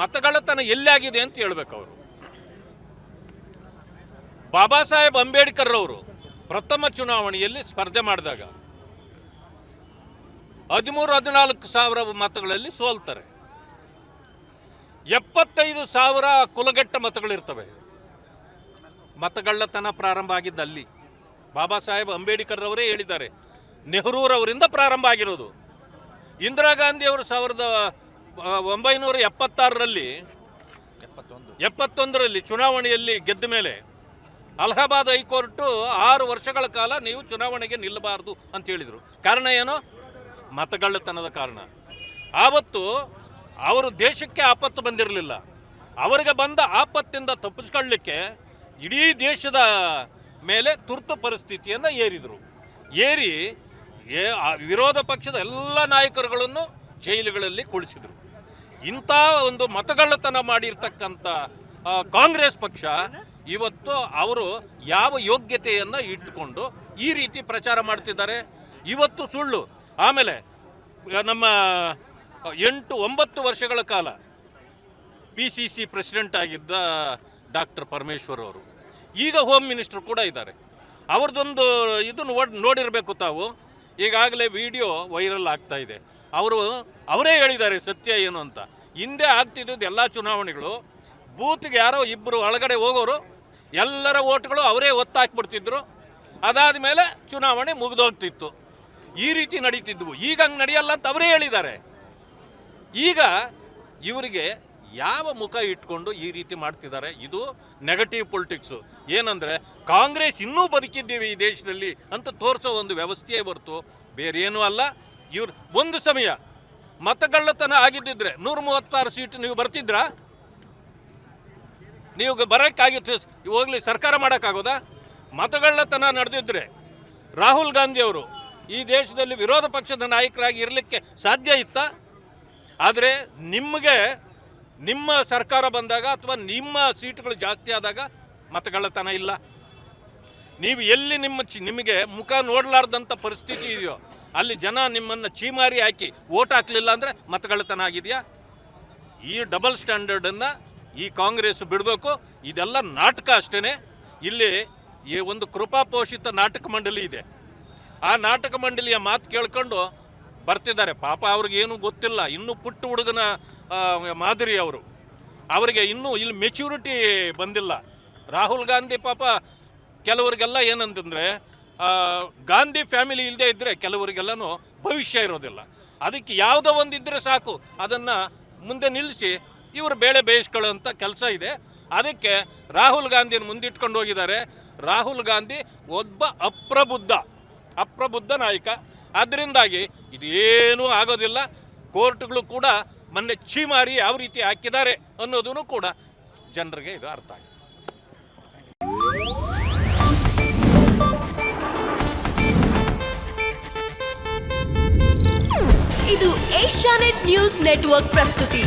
ಮತಗಳ್ಳತನ ಎಲ್ಲಿ ಅಂತ ಹೇಳ್ಬೇಕು ಅವರು. ಬಾಬಾ ಸಾಹೇಬ್ ಅಂಬೇಡ್ಕರ್ ಅವರು ಪ್ರಥಮ ಚುನಾವಣೆಯಲ್ಲಿ ಸ್ಪರ್ಧೆ ಮಾಡಿದಾಗ 13-14 ಸಾವಿರ ಮತಗಳಲ್ಲಿ ಸೋಲ್ತಾರೆ. 75,000 ಕುಲಗೆಟ್ಟ ಮತಗಳಿರ್ತವೆ. ಮತಗಳ್ಳತನ ಪ್ರಾರಂಭ ಆಗಿದ್ದಲ್ಲಿ ಬಾಬಾ ಸಾಹೇಬ್ ಅಂಬೇಡ್ಕರ್ ಅವರೇ ಹೇಳಿದ್ದಾರೆ, ನೆಹರೂರವರಿಂದ ಪ್ರಾರಂಭ ಆಗಿರೋದು. ಇಂದಿರಾ ಗಾಂಧಿ ಅವರು 1976ರಲ್ಲಿ ಚುನಾವಣೆಯಲ್ಲಿ ಗೆದ್ದ ಮೇಲೆ ಅಲಹಾಬಾದ್ ಹೈಕೋರ್ಟು 6 ವರ್ಷಗಳ ಕಾಲ ನೀವು ಚುನಾವಣೆಗೆ ನಿಲ್ಲಬಾರದು ಅಂತ ಹೇಳಿದರು. ಕಾರಣ ಏನು? ಮತಗಳ್ಳತನದ ಕಾರಣ. ಆವತ್ತು ಅವರು ದೇಶಕ್ಕೆ ಆಪತ್ತು ಬಂದಿರಲಿಲ್ಲ. ಅವರಿಗೆ ಬಂದ ಆಪತ್ತಿಂದ ತಪ್ಪಿಸ್ಕೊಳ್ಳಿಕ್ಕೆ ಇಡೀ ದೇಶದ ಮೇಲೆ ತುರ್ತು ಪರಿಸ್ಥಿತಿಯನ್ನು ಏರಿದರು. ಏರಿ ವಿರೋಧ ಪಕ್ಷದ ಎಲ್ಲ ನಾಯಕರುಗಳನ್ನು ಜೈಲುಗಳಲ್ಲಿ ಕುಳಿಸಿದರು. ಇಂಥ ಒಂದು ಮತಗಳ್ಳತನ ಮಾಡಿರ್ತಕ್ಕಂಥ ಕಾಂಗ್ರೆಸ್ ಪಕ್ಷ ಇವತ್ತು ಅವರು ಯಾವ ಯೋಗ್ಯತೆಯನ್ನು ಇಟ್ಟುಕೊಂಡು ಈ ರೀತಿ ಪ್ರಚಾರ ಮಾಡ್ತಿದ್ದಾರೆ? ಇವತ್ತು ಸುಳ್ಳು. ಆಮೇಲೆ ನಮ್ಮ 8-9 ವರ್ಷಗಳ ಕಾಲ PCC ಪ್ರೆಸಿಡೆಂಟ್ ಆಗಿದ್ದ ಡಾಕ್ಟರ್ ಪರಮೇಶ್ವರ್ ಅವರು ಈಗ ಹೋಮ್ ಮಿನಿಸ್ಟರ್ ಕೂಡ ಇದ್ದಾರೆ. ಅವ್ರದ್ದೊಂದು ಇದು ನೋಡಿರಬೇಕು ತಾವು. ಈಗಾಗಲೇ ವಿಡಿಯೋ ವೈರಲ್ ಆಗ್ತಾ ಇದೆ. ಅವರೇ ಹೇಳಿದ್ದಾರೆ ಸತ್ಯ ಏನು ಅಂತ. ಹಿಂದೆ ಆಗ್ತಿದ್ದು ಎಲ್ಲ ಚುನಾವಣೆಗಳು ಬೂತ್ಗೆ ಯಾರೋ ಇಬ್ಬರು ಒಳಗಡೆ ಹೋಗೋರು ಎಲ್ಲರ ಓಟ್ಗಳು ಅವರೇ ಒತ್ತಾಕ್ಬಿಡ್ತಿದ್ರು. ಅದಾದ ಮೇಲೆ ಚುನಾವಣೆ ಮುಗಿದೋಗ್ತಿತ್ತು. ಈ ರೀತಿ ನಡೀತಿದ್ವು. ಈಗ ಹಂಗೆ ನಡೆಯಲ್ಲ ಅಂತ ಅವರೇ ಹೇಳಿದ್ದಾರೆ. ಈಗ ಇವರಿಗೆ ಯಾವ ಮುಖ ಇಟ್ಕೊಂಡು ಈ ರೀತಿ ಮಾಡ್ತಿದ್ದಾರೆ? ಇದು ನೆಗೆಟಿವ್ ಪೊಲಿಟಿಕ್ಸು. ಏನಂದರೆ ಕಾಂಗ್ರೆಸ್ ಇನ್ನೂ ಬದುಕಿದ್ದೀವಿ ಈ ದೇಶದಲ್ಲಿ ಅಂತ ತೋರಿಸೋ ಒಂದು ವ್ಯವಸ್ಥೆಯೇ ಹೊರತು ಬೇರೇನೂ ಅಲ್ಲ. ಇವ್ರು ಒಂದು ಸಮಯ ಮತಗಳ್ಳತನ ಆಗಿದ್ದಿದ್ರೆ 136 ಸೀಟು ನೀವು ಬರ್ತಿದ್ರಾ? ನೀವು ಬರೋಕ್ಕಾಗಿತ್ತು ಹೋಗ್ಲಿ, ಸರ್ಕಾರ ಮಾಡೋಕ್ಕಾಗೋದಾ? ಮತಗಳ್ಳತನ ನಡೆದಿದ್ರೆ ರಾಹುಲ್ ಗಾಂಧಿ ಅವರು ಈ ದೇಶದಲ್ಲಿ ವಿರೋಧ ಪಕ್ಷದ ನಾಯಕರಾಗಿ ಇರಲಿಕ್ಕೆ ಸಾಧ್ಯ ಇತ್ತಾ? ಆದರೆ ನಿಮಗೆ ನಿಮ್ಮ ಸರ್ಕಾರ ಬಂದಾಗ ಅಥವಾ ನಿಮ್ಮ ಸೀಟುಗಳು ಜಾಸ್ತಿ ಆದಾಗ ಮತಗಳ್ಳತನ ಇಲ್ಲ. ನೀವು ಎಲ್ಲಿ ನಿಮಗೆ ಮುಖ ನೋಡಲಾರ್ದಂಥ ಪರಿಸ್ಥಿತಿ ಇದೆಯೋ ಅಲ್ಲಿ ಜನ ನಿಮ್ಮನ್ನು ಚೀಮಾರಿ ಹಾಕಿ ಓಟ್ ಹಾಕಲಿಲ್ಲ ಅಂದರೆ ಮತಗಳ್ಳತನ ಆಗಿದೆಯಾ? ಈ ಡಬಲ್ ಸ್ಟ್ಯಾಂಡರ್ಡನ್ನು ಈ ಕಾಂಗ್ರೆಸ್ ಬಿಡಬೇಕು. ಇದೆಲ್ಲ ನಾಟಕ ಅಷ್ಟೇ. ಇಲ್ಲಿ ಈ ಒಂದು ಕೃಪಾಪೋಷಿತ ನಾಟಕ ಮಂಡಳಿ ಇದೆ. ಆ ನಾಟಕ ಮಂಡಳಿಯ ಮಾತು ಕೇಳ್ಕೊಂಡು ಬರ್ತಿದ್ದಾರೆ. ಪಾಪ ಅವ್ರಿಗೇನು ಗೊತ್ತಿಲ್ಲ. ಇನ್ನೂ ಪುಟ್ಟ ಹುಡುಗನ ಮಾದರಿ ಅವರು. ಅವರಿಗೆ ಇನ್ನೂ ಇಲ್ಲಿ ಮೆಚ್ಯೂರಿಟಿ ಬಂದಿಲ್ಲ. ರಾಹುಲ್ ಗಾಂಧಿ ಪಾಪ ಕೆಲವರಿಗೆಲ್ಲ ಏನಂತಂದರೆ ಗಾಂಧಿ ಫ್ಯಾಮಿಲಿ ಇಲ್ಲದೆ ಇದ್ದರೆ ಕೆಲವರಿಗೆಲ್ಲನೂ ಭವಿಷ್ಯ ಇರೋದಿಲ್ಲ. ಅದಕ್ಕೆ ಯಾವುದೋ ಒಂದಿದ್ದರೆ ಸಾಕು, ಅದನ್ನು ಮುಂದೆ ನಿಲ್ಲಿಸಿ ಇವರು ಬೇಳೆ ಬೇಯಿಸ್ಕೊಳ್ಳೋಂಥ ಕೆಲಸ ಇದೆ. ಅದಕ್ಕೆ ರಾಹುಲ್ ಗಾಂಧಿನ ಮುಂದಿಟ್ಕೊಂಡು ಹೋಗಿದ್ದಾರೆ. ರಾಹುಲ್ ಗಾಂಧಿ ಒಬ್ಬ ಅಪ್ರಬುದ್ಧ ನಾಯಕ. ಅದರಿಂದಾಗಿ ಇದೇನೂ ಆಗೋದಿಲ್ಲ. ಕೋರ್ಟ್ಗಳು ಕೂಡ ಮೊನ್ನೆ ಚೀಮಾರಿ ಯಾವ ರೀತಿ ಹಾಕಿದ್ದಾರೆ ಅನ್ನೋದೂ ಕೂಡ ಜನರಿಗೆ ಇದು ಅರ್ಥ ಆಗಿದೆ. ಇದು ಏಷ್ಯಾನೆಟ್ ನ್ಯೂಸ್ ನೆಟ್ವರ್ಕ್ ಪ್ರಸ್ತುತಿ.